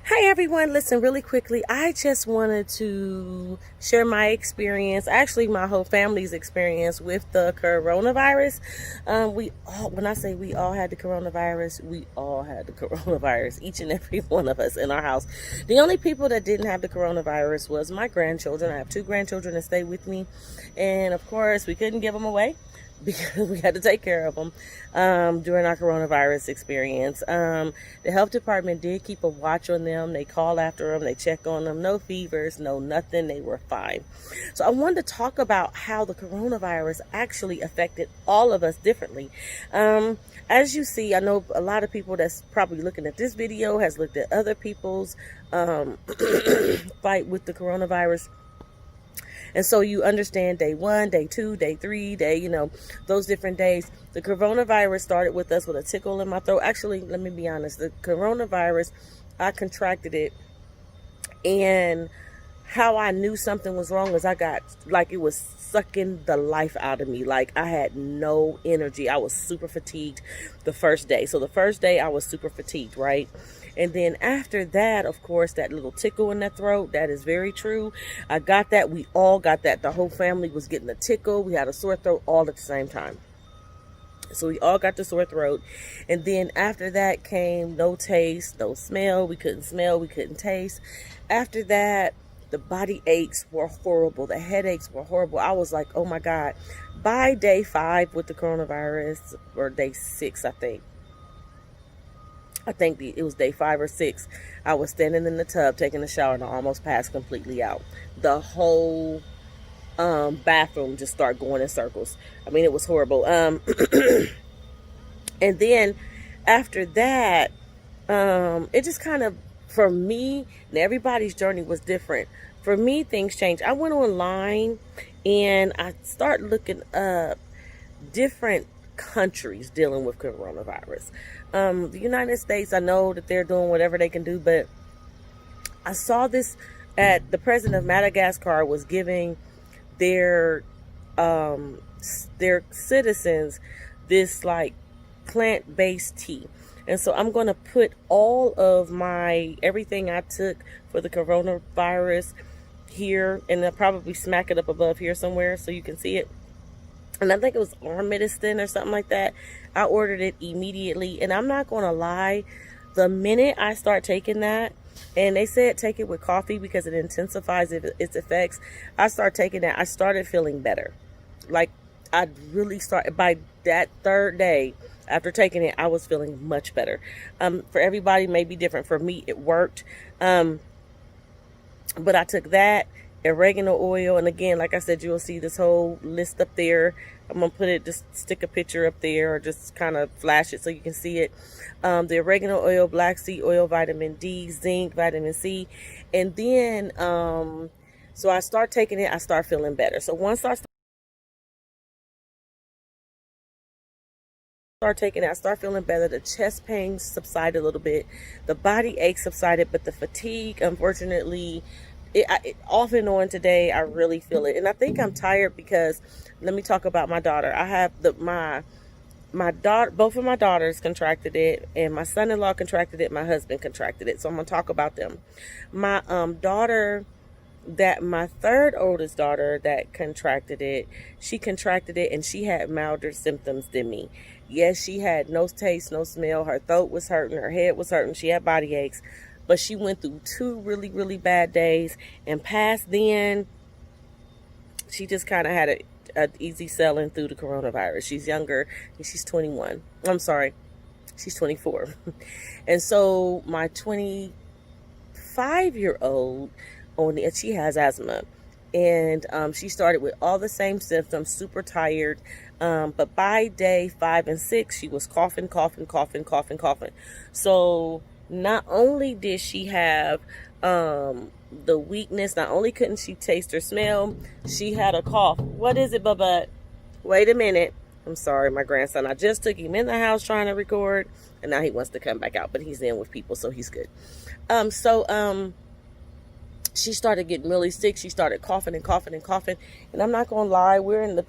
Hi everyone, listen really quickly. I just wanted to share my experience, actually my whole family's experience with the coronavirus. When I say we all had the coronavirus, we all had the coronavirus, each and every one of us in our house. The only people that didn't have the coronavirus was my grandchildren. I have two grandchildren that stay with me, and of course we couldn't give them away because we had to take care of them during our coronavirus experience. The health department did keep a watch on them. They call after them, they check on them. No fevers, no nothing. They were fine. So I wanted to talk about how the coronavirus actually affected all of us differently. As you see, I know a lot of people that's probably looking at this video has looked at other people's fight with the coronavirus. And so you understand day 1, day 2, day 3, those different days. The coronavirus started with us with a tickle in my throat. Actually, let me be honest. The coronavirus, I contracted it. And how I knew something was wrong was I got, like, it was sucking the life out of me. Like, I had no energy. I was super fatigued the first day. So the first day I was super fatigued, right? And then after that, of course, that little tickle in the throat, that is very true. I got that. We all got that. The whole family was getting a tickle. We had a sore throat all at the same time. So we all got the sore throat. And then after that came no taste, no smell. We couldn't smell. We couldn't taste. After that, the body aches were horrible. The headaches were horrible. I was like, oh my God. By day 5 with the coronavirus, or day 6, I think it was day 5 or 6, I was standing in the tub taking a shower and I almost passed completely out. The whole bathroom just started going in circles. I mean, it was horrible. And then after that, it just kind of, for me, and everybody's journey was different. For me, things changed. I went online and I started looking up different countries dealing with coronavirus. The United States, I know that they're doing whatever they can do, but I saw this at the president of Madagascar was giving their citizens this like plant-based tea. And so I'm going to put all of everything I took for the coronavirus here, and I'll probably smack it up above here somewhere so you can see it. And I think it was Armistice or something like that. I ordered it immediately. And I'm not going to lie, the minute I start taking that, and they said take it with coffee because it intensifies its effects. I started taking that. I started feeling better. Like, I really started, by that 3rd day after taking it, I was feeling much better. For everybody, it may be different. For me, it worked. But I took that, oregano oil, and again, like I said, you'll see this whole list up there. I'm gonna just stick a picture up there, or just kind of flash it so you can see it. The oregano oil, black seed oil, vitamin D, zinc, vitamin C, and then so I start taking it, I start feeling better. So once I start taking it, I start feeling better. The chest pain subsided a little bit, the body ache subsided, but the fatigue, unfortunately, off and on today, I really feel it. And I think I'm tired because, let me talk about my daughter. I have my daughter, both of my daughters contracted it, and my son-in-law contracted it, my husband contracted it. So I'm going to talk about them. My daughter, my 3rd oldest daughter that contracted it, she contracted it and she had milder symptoms than me. Yes, she had no taste, no smell. Her throat was hurting, her head was hurting, she had body aches. But she went through 2 really, really bad days. And past then, she just kind of had an easy sailing through the coronavirus. She's younger, and she's 21. I'm sorry, she's 24. And so my 25-year-old, she has asthma. And she started with all the same symptoms, super tired. But by day 5 and 6, she was coughing. So not only did she have the weakness, not only couldn't she taste or smell, she had a cough. What is it, Bubba? Wait a minute. I'm sorry, my grandson. I just took him in the house trying to record, and now he wants to come back out, but he's in with people, so he's good. She started getting really sick. She started coughing. And I'm not going to lie, we're the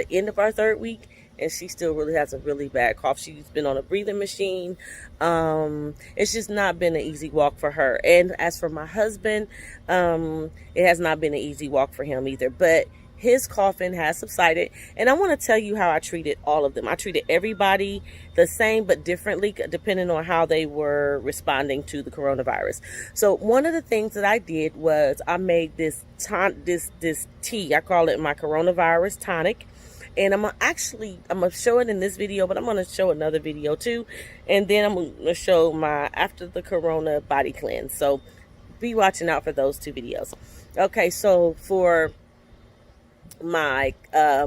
end of our 3rd week, and she still really has a really bad cough. She's been on a breathing machine. It's just not been an easy walk for her. And as for my husband, it has not been an easy walk for him either. But his coughing has subsided, and I want to tell you how I treated all of them. I treated everybody the same but differently depending on how they were responding to the coronavirus. So one of the things that I did was I made this tea. I call it my coronavirus tonic. And I'm gonna show it in this video, but I'm gonna show another video too, and then I'm gonna show my after the corona body cleanse. So be watching out for those two videos. Okay, so for my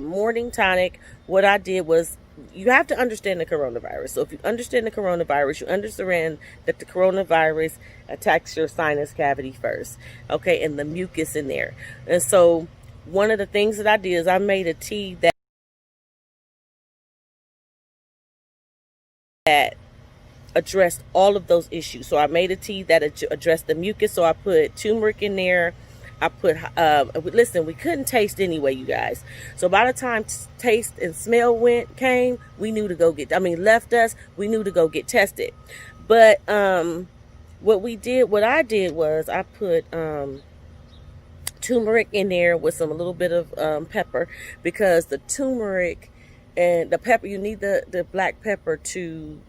morning tonic, what I did was, you have to understand the coronavirus. So if you understand the coronavirus, you understand that the coronavirus attacks your sinus cavity first, okay, and the mucus in there. And so one of the things that I did is I made a tea that addressed all of those issues. So I made a tea that addressed the mucus. So I put turmeric in there. I put, listen, we couldn't taste anyway, you guys. So by the time taste and smell came, we knew to go left us, we knew to go get tested. But what I did was I put turmeric in there with a little bit of pepper, because the turmeric and the pepper, you need the black pepper to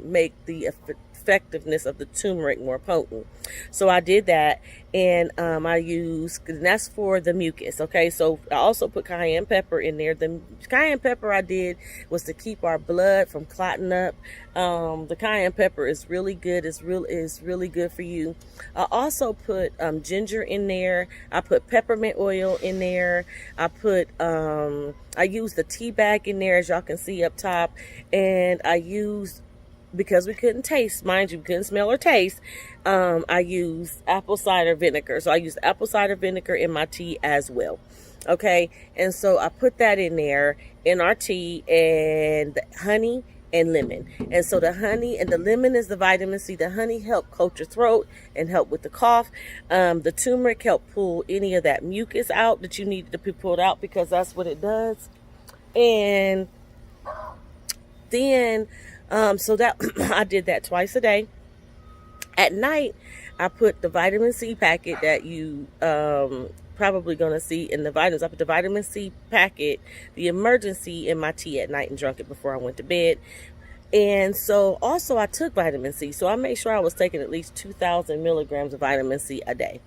make the effectiveness of the turmeric more potent. So I did that, and I used, and that's for the mucus. Okay, so I also put cayenne pepper in there. The cayenne pepper I did was to keep our blood from clotting up. The cayenne pepper is really good. It's really good for you. I also put ginger in there. I put peppermint oil in there. I used the tea bag in there, as y'all can see up top, and I used, because we couldn't taste, mind you, we couldn't smell or taste, I used apple cider vinegar. So I used apple cider vinegar in my tea as well. Okay, and so I put that in there in our tea, and honey and lemon. And so the honey and the lemon is the vitamin C. The honey helped coat your throat and help with the cough. The turmeric helped pull any of that mucus out that you needed to be pulled out, because that's what it does. And then so that I did that twice a day. At night, I put the vitamin C packet that you probably gonna see in the vitamins. I put the vitamin C packet, the emergency, in my tea at night and drank it before I went to bed. And so also I took vitamin C. So I made sure I was taking at least 2,000 milligrams of vitamin C a day.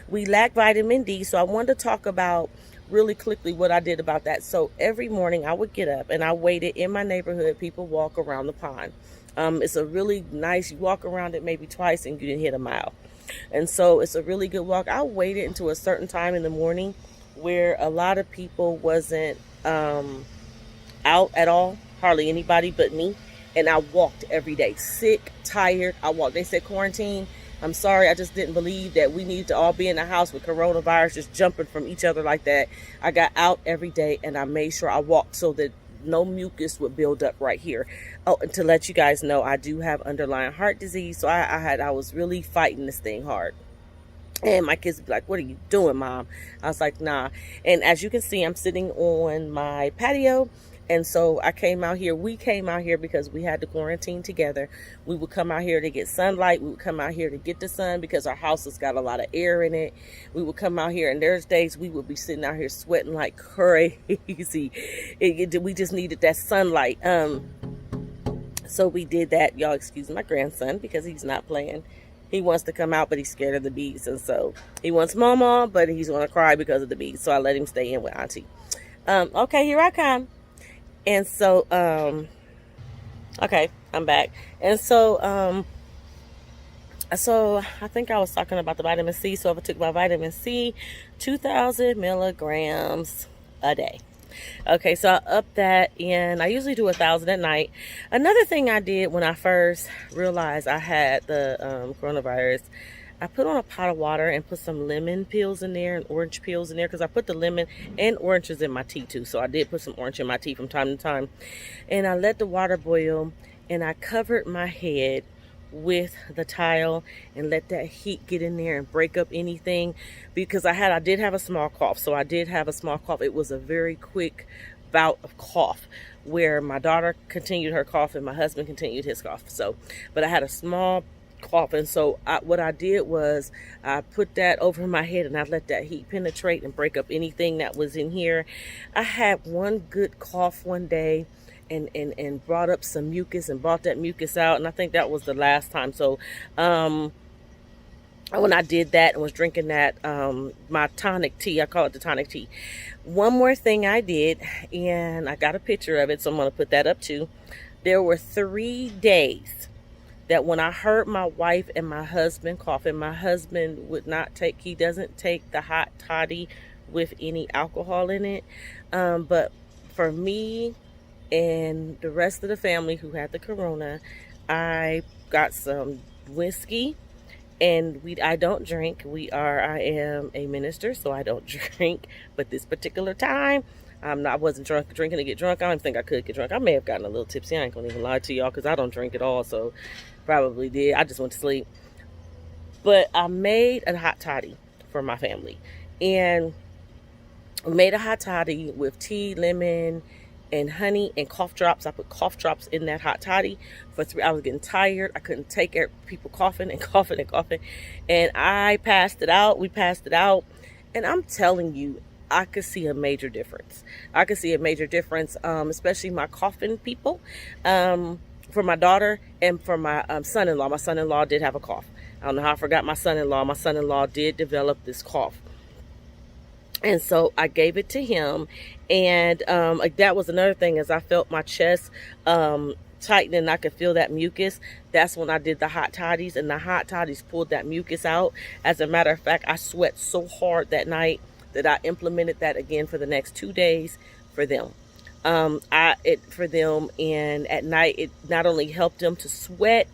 We lack vitamin D, so I wanted to talk about really quickly what I did about that. So every morning I would get up and I waited in my neighborhood. People walk around the pond. It's a really nice, you walk around it maybe twice and you didn't hit a mile. And so it's a really good walk. I waited until a certain time in the morning where a lot of people wasn't out at all, hardly anybody but me. And I walked every day, sick, tired. I walked. They said quarantine. I'm sorry, I just didn't believe that we needed to all be in the house with coronavirus just jumping from each other like that. I got out every day and I made sure I walked so that no mucus would build up right here. Oh, and to let you guys know, I do have underlying heart disease, so I was really fighting this thing hard. And my kids would be like, "What are you doing, Mom?" I was like, "Nah." And as you can see, I'm sitting on my patio. And so I came out here. We came out here because we had to quarantine together. We would come out here to get sunlight. We would come out here to get the sun because our house has got a lot of air in it. We would come out here, and there's days we would be sitting out here sweating like crazy. We just needed that sunlight. So we did that. Y'all excuse my grandson because he's not playing. He wants to come out, but he's scared of the bees. And so he wants Mama, but he's going to cry because of the bees. So I let him stay in with Auntie. Okay, here I come. And so, okay, I'm back. And so, so I think I was talking about the vitamin C. So if I took my vitamin C, 2,000 milligrams a day. Okay, so I upped that, and I usually do 1,000 at night. Another thing I did when I first realized I had the coronavirus, I put on a pot of water and put some lemon peels in there and orange peels in there, because I put the lemon and oranges in my tea too. So I did put some orange in my tea from time to time. And I let the water boil, and I covered my head with the towel and let that heat get in there and break up anything, because I did have a small cough. So I did have a small cough. It was a very quick bout of cough where my daughter continued her cough and my husband continued his cough. So, but I had a small cough, and so what I did was I put that over my head and I let that heat penetrate and break up anything that was in here. I had one good cough one day and brought up some mucus and brought that mucus out, and I think that was the last time. So when I did that and was drinking that my tonic tea, I call it the tonic tea. One more thing I did, and I got a picture of it, so I'm going to put that up too. There were 3 days that when I heard my wife and my husband coughing, my husband would not take, he doesn't take the hot toddy with any alcohol in it. But for me and the rest of the family who had the corona, I got some whiskey. And I don't drink. I am a minister, so I don't drink. But this particular time, I wasn't drinking to get drunk. I don't even think I could get drunk. I may have gotten a little tipsy. I ain't gonna even lie to y'all because I don't drink at all. So probably did. I just went to sleep. But I made a hot toddy for my family, and we made a hot toddy with tea, lemon, and honey and cough drops. I put cough drops in that hot toddy for 3 hours. I was getting tired. I couldn't take it. People coughing and coughing and coughing. And I passed it out. We passed it out. And I'm telling you, I could see a major difference. I could see a major difference, especially my coughing people, for my daughter and for my son-in-law. My son-in-law did have a cough. I don't know how I forgot my son-in-law. My son-in-law did develop this cough. And so I gave it to him, and that was another thing. As I felt my chest tighten and I could feel that mucus, that's when I did the hot toddies, and the hot toddies pulled that mucus out. As a matter of fact, I sweat so hard that night that I implemented that again for the next 2 days for them. And at night it not only helped them to sweat,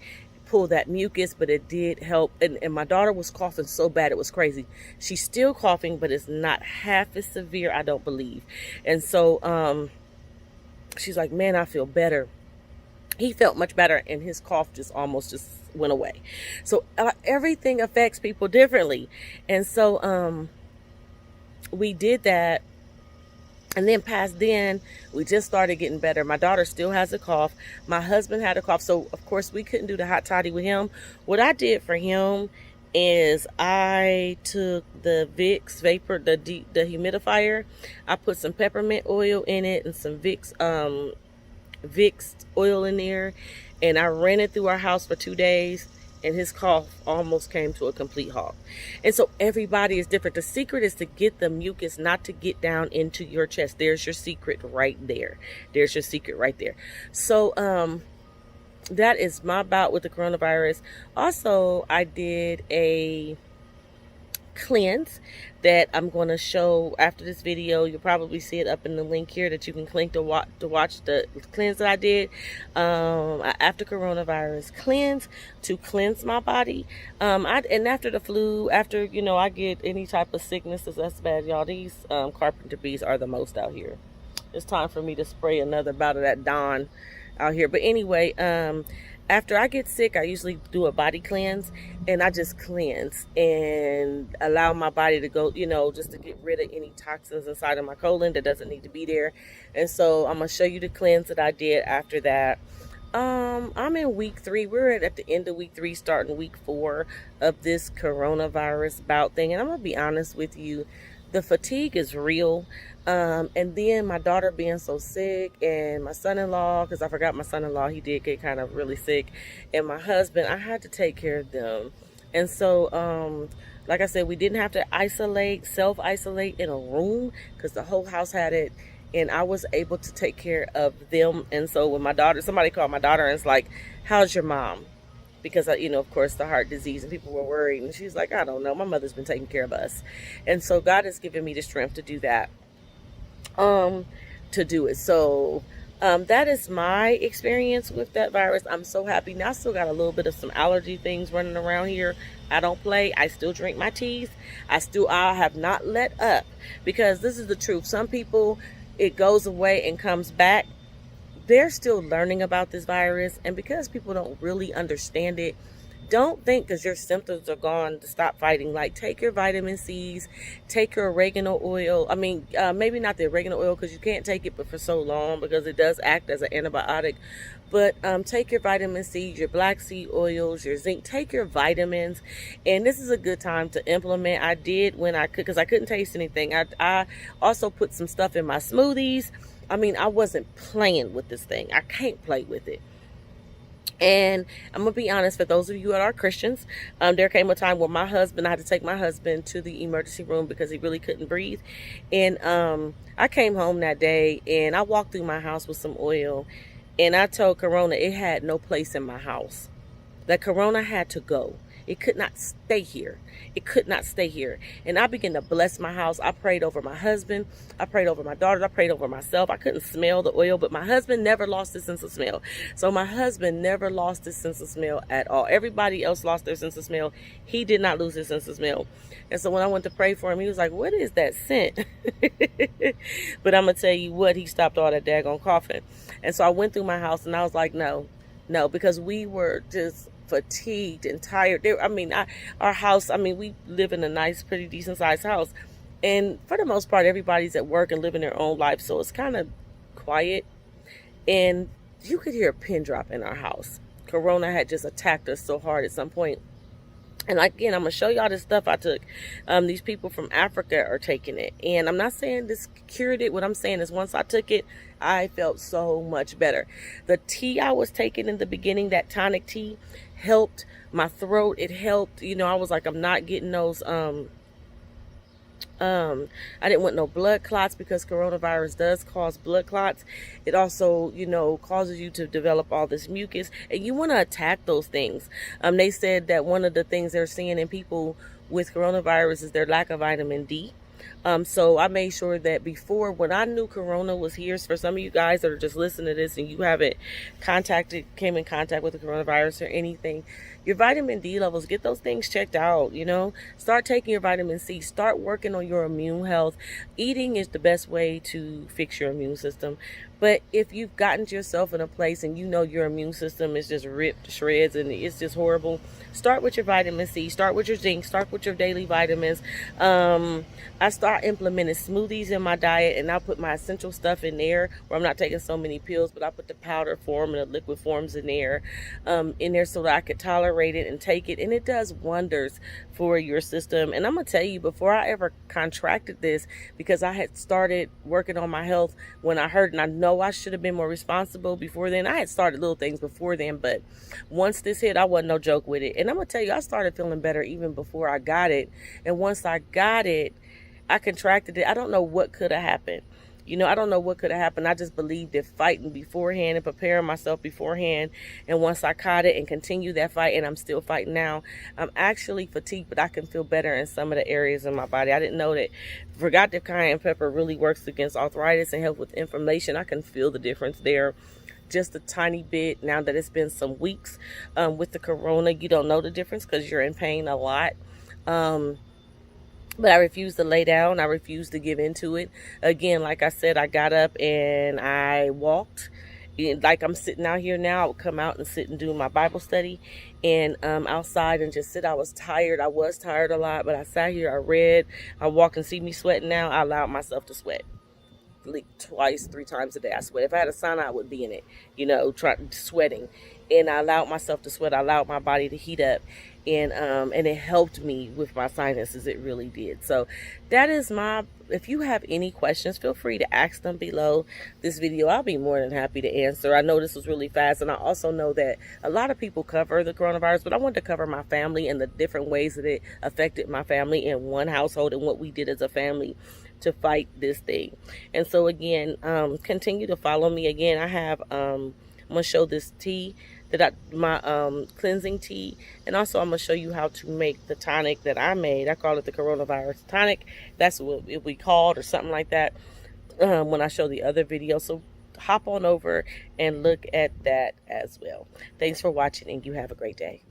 pull that mucus, but it did help. And my daughter was coughing so bad, it was crazy. She's still coughing, but it's not half as severe, I don't believe. And so she's like, man, I feel better. He felt much better, and his cough just almost went away. So everything affects people differently. And so we did that. And then past then, we just started getting better. My daughter still has a cough. My husband had a cough. So, of course, we couldn't do the hot toddy with him. What I did for him is I took the Vicks Vapor, the humidifier. I put some peppermint oil in it and some Vicks oil in there. And I ran it through our house for 2 days. And his cough almost came to a complete halt. And so everybody is different. The secret is to get the mucus not to get down into your chest. There's your secret right there. There's your secret right there. So that is my bout with the coronavirus. Also, I did a cleanse that I'm going to show after this video. You'll probably see it up in the link here that you can click to watch the cleanse that I did after coronavirus cleanse to cleanse my body. And after the flu, after I get any type of sickness that's bad, y'all, these carpenter bees are the most out here. It's time for me to spray another bout of that Dawn out here. But anyway, after I get sick, I usually do a body cleanse, and I just cleanse and allow my body to go, just to get rid of any toxins inside of my colon that doesn't need to be there. And so I'm going to show you the cleanse that I did after that. I'm in week 3. We're at the end of week 3, starting week 4 of this coronavirus bout thing. And I'm going to be honest with you, the fatigue is real. And then my daughter being so sick, and my son-in-law, because I forgot my son-in-law, he did get kind of really sick, and my husband, I had to take care of them. And so, like I said, we didn't have to self-isolate in a room because the whole house had it, and I was able to take care of them. And so when somebody called my daughter and was like, how's your mom? Because, of course, the heart disease, and people were worried. And she's like, I don't know. My mother's been taking care of us. And so God has given me the strength to do that, to do it. So that is my experience with that virus. I'm so happy. Now I still got a little bit of some allergy things running around here. I don't play. I still drink my teas. I have not let up, because this is the truth. Some people, it goes away and comes back. They're still learning about this virus, and because people don't really understand it, don't think because your symptoms are gone to stop fighting. Like, take your vitamin C's, take your oregano oil. I mean, maybe not the oregano oil because you can't take it but for so long because it does act as an antibiotic. But take your vitamin C, your black seed oils, your zinc, take your vitamins. And this is a good time to implement. I did when I could because I couldn't taste anything. I also put some stuff in my smoothies. I mean, I wasn't playing with this thing. I can't play with it. And I'm going to be honest, for those of you that are Christians, there came a time where I had to take my husband to the emergency room because he really couldn't breathe. And I came home that day and I walked through my house with some oil. And I told Corona it had no place in my house. That Corona had to go. It could not stay here. It could not stay here. And I began to bless my house. I prayed over my husband. I prayed over my daughters. I prayed over myself. I couldn't smell the oil, but my husband never lost his sense of smell. So my husband never lost his sense of smell at all. Everybody else lost their sense of smell. He did not lose his sense of smell. And so when I went to pray for him, he was like, what is that scent? But I'm going to tell you what, he stopped all that daggone coughing. And so I went through my house and I was like, no, because we were just fatigued and tired. Our house, we live in a nice, pretty decent sized house. And for the most part, everybody's at work and living their own life. So it's kind of quiet. And you could hear a pin drop in our house. Corona had just attacked us so hard at some point. And again, I'm going to show y'all this stuff I took. These people from Africa are taking it. And I'm not saying this cured it. What I'm saying is once I took it, I felt so much better. The tea I was taking in the beginning, that tonic tea, helped my throat. It helped. I was like, I'm not getting those I didn't want no blood clots because coronavirus does cause blood clots. It also, causes you to develop all this mucus, and you want to attack those things. They said that one of the things they're seeing in people with coronavirus is their lack of vitamin D. So I made sure that before, when I knew Corona was here, for some of you guys that are just listening to this and you haven't came in contact with the coronavirus or anything, your vitamin D levels, get those things checked out, Start taking your vitamin C. Start working on your immune health. Eating is the best way to fix your immune system. But if you've gotten yourself in a place and your immune system is just ripped to shreds and it's just horrible, start with your vitamin C. Start with your zinc. Start with your daily vitamins. I start implementing smoothies in my diet, and I put my essential stuff in there where I'm not taking so many pills, but I put the powder form and the liquid forms in there so that I could tolerate it and take it. And it does wonders for your system. And I'm going to tell you, before I ever contracted this, because I had started working on my health when I heard, and I know I should have been more responsible before then. I had started little things before then, but once this hit, I wasn't no joke with it. And I'm going to tell you, I started feeling better even before I got it. And once I got it, I contracted it. I don't know what could have happened. I don't know what could have happened. I just believed in fighting beforehand and preparing myself beforehand. And once I caught it and continued that fight, and I'm still fighting now, I'm actually fatigued, but I can feel better in some of the areas of my body. I didn't know that Forgot cayenne pepper really works against arthritis and help with inflammation. I can feel the difference there. Just a tiny bit now that it's been some weeks. With the corona, you don't know the difference because you're in pain a lot. But I refuse to lay down. I refuse to give into it. Again, like I said, I got up and I walked. Like I'm sitting out here now, I would come out and sit and do my Bible study and outside and just sit. I was tired. I was tired a lot, but I sat here, I read, I walked, and see me sweating now. I allowed myself to sweat. Like twice, 3 times a day I sweat. If I had a sauna, I would be in it, sweating. And I allowed myself to sweat. I allowed my body to heat up. And it helped me with my sinuses. It really did. So that is if you have any questions, feel free to ask them below this video. I'll be more than happy to answer. I know this was really fast, and I also know that a lot of people cover the coronavirus, but I wanted to cover my family and the different ways that it affected my family in one household and what we did as a family to fight this thing. And so again, continue to follow me. Again, I have I'm gonna show this tea my cleansing tea, and also I'm gonna show you how to make the tonic that I made. I call it the coronavirus tonic. That's what it we called, or something like that, when I show the other video. So hop on over and look at that as well. Thanks for watching, and you have a great day.